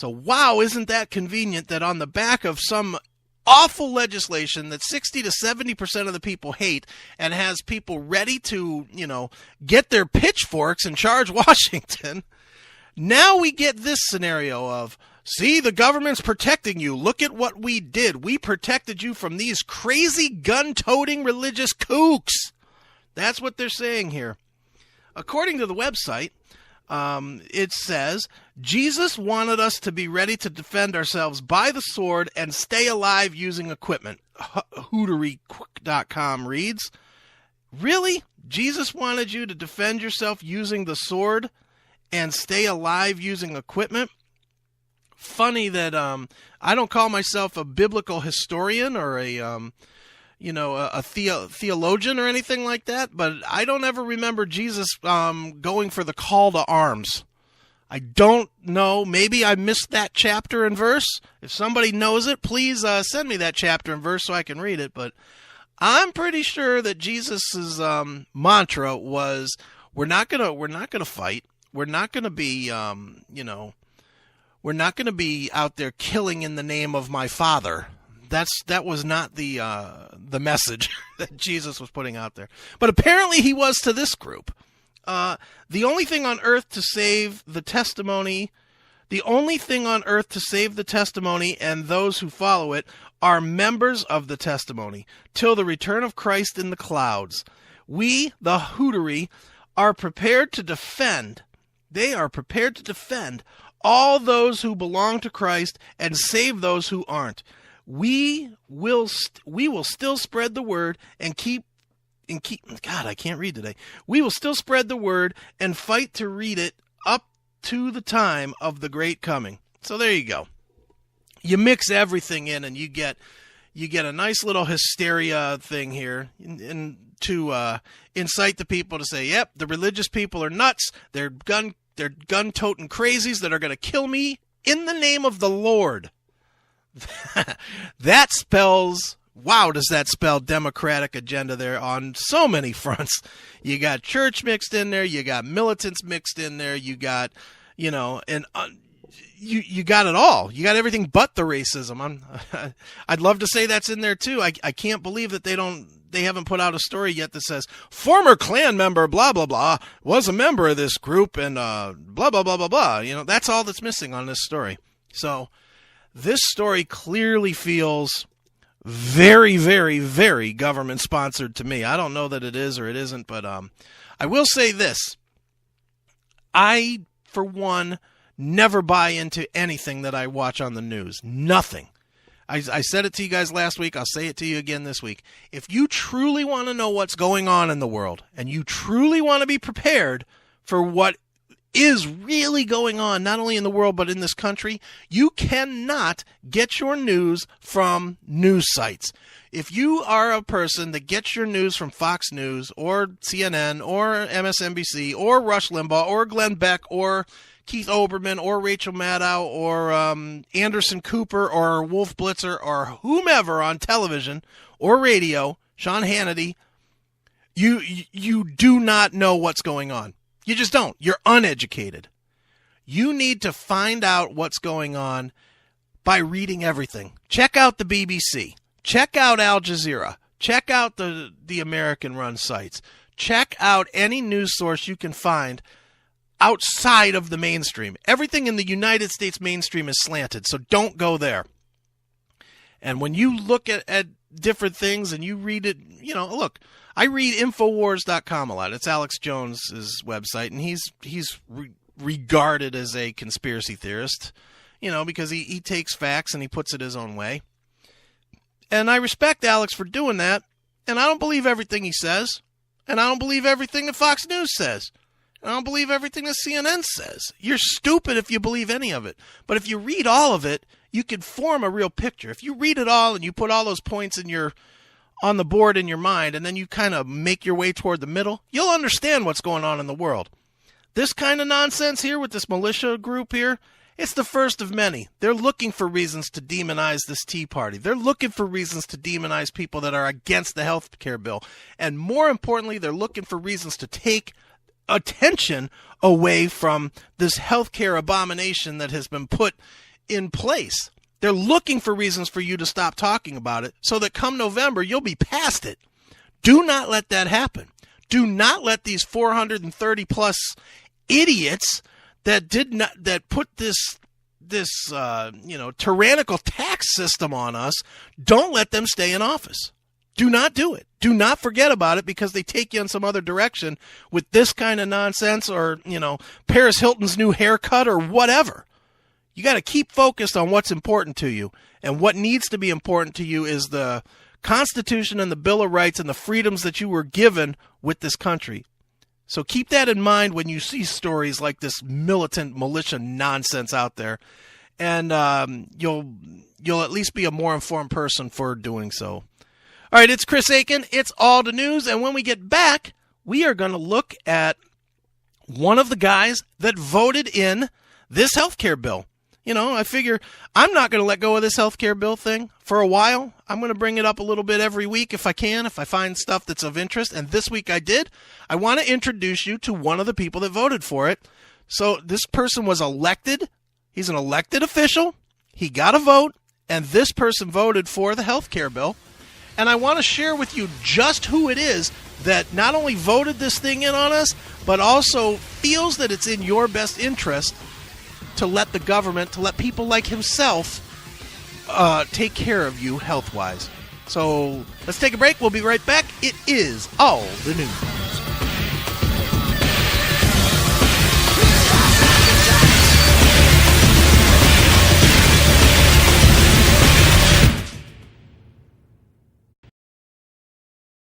So, wow, isn't that convenient that on the back of some awful legislation that 60 to 70% of the people hate and has people ready to, get their pitchforks and charge Washington, now we get this scenario of, see, the government's protecting you. Look at what we did. We protected you from these crazy gun-toting religious kooks. That's what they're saying here. According to the website, it says, Jesus wanted us to be ready to defend ourselves by the sword and stay alive using equipment. Hootery.com reads, really? Jesus wanted you to defend yourself using the sword and stay alive using equipment? Funny that I don't call myself a biblical historian or a theologian or anything like that, but I don't ever remember Jesus going for the call to arms. I don't know. Maybe I missed that chapter and verse. If somebody knows it, please send me that chapter and verse so I can read it. But I'm pretty sure that Jesus's mantra was, we're not gonna fight. We're not gonna be we're not gonna be out there killing in the name of my Father. That was not the message that Jesus was putting out there. But apparently he was to this group. The only thing on earth to save the testimony and those who follow it are members of the testimony till the return of Christ in the clouds. We, the Hootery, are prepared to defend. They are prepared to defend all those who belong to Christ and save those who aren't. We will still spread the word and keep. God, I can't read today. We will still spread the word and fight to read it up to the time of the great coming. So there you go. You mix everything in, and you get a nice little hysteria thing here, and to incite the people to say, "Yep, the religious people are nuts. They're gun-toting crazies that are going to kill me in the name of the Lord." That spells, wow, does that spell Democratic agenda there on so many fronts. You got church mixed in there, you got militants mixed in there, you got, you got it all. You got everything but the racism. I'd love to say that's in there too. I can't believe that they haven't put out a story yet that says former Klan member blah blah blah was a member of this group and blah blah blah blah blah. That's all that's missing on this story. So this story clearly feels very, very, very government-sponsored to me. I don't know that it is or it isn't, but I will say this. I, for one, never buy into anything that I watch on the news. Nothing. I said it to you guys last week. I'll say it to you again this week. If you truly want to know what's going on in the world, and you truly want to be prepared for what is really going on, not only in the world, but in this country, you cannot get your news from news sites. If you are a person that gets your news from Fox News or CNN or MSNBC or Rush Limbaugh or Glenn Beck or Keith Olbermann or Rachel Maddow or Anderson Cooper or Wolf Blitzer or whomever on television or radio, Sean Hannity, you do not know what's going on. You just don't. You're uneducated. You need to find out what's going on by reading everything. Check out the BBC. Check out Al Jazeera. Check out the American-run sites. Check out any news source you can find outside of the mainstream. Everything in the United States mainstream is slanted, so don't go there. And when you look at different things and you read it, look, I read Infowars.com a lot. It's Alex Jones's website, and he's regarded as a conspiracy theorist, because he takes facts and he puts it his own way. And I respect Alex for doing that, and I don't believe everything he says, and I don't believe everything that Fox News says, and I don't believe everything that CNN says. You're stupid if you believe any of it. But if you read all of it, you can form a real picture. If you read it all and you put all those points on the board in your mind, and then you kind of make your way toward the middle, you'll understand what's going on in the world. This kind of nonsense here with this militia group here, it's the first of many. They're looking for reasons to demonize this Tea Party. They're looking for reasons to demonize people that are against the health care bill. And more importantly, they're looking for reasons to take attention away from this health care abomination that has been put in place. They're looking for reasons for you to stop talking about it so that come November, you'll be past it. Do not let that happen. Do not let these 430 plus idiots that put this tyrannical tax system on us, don't let them stay in office. Do not do it. Do not forget about it because they take you in some other direction with this kind of nonsense or, Paris Hilton's new haircut or whatever. You got to keep focused on what's important to you. And what needs to be important to you is the Constitution and the Bill of Rights and the freedoms that you were given with this country. So keep that in mind when you see stories like this militant militia nonsense out there. And you'll at least be a more informed person for doing so. All right, it's Chris Aiken. It's All the News. And when we get back, we are going to look at one of the guys that voted in this health care bill. I figure I'm not going to let go of this health care bill thing for a while. I'm going to bring it up a little bit every week if I can, if I find stuff that's of interest. And this week I did. I want to introduce you to one of the people that voted for it. So this person was elected. He's an elected official. He got a vote. And this person voted for the health care bill. And I want to share with you just who it is that not only voted this thing in on us, but also feels that it's in your best interest to let the government, to let people like himself take care of you health-wise. So let's take a break. We'll be right back. It is All the News.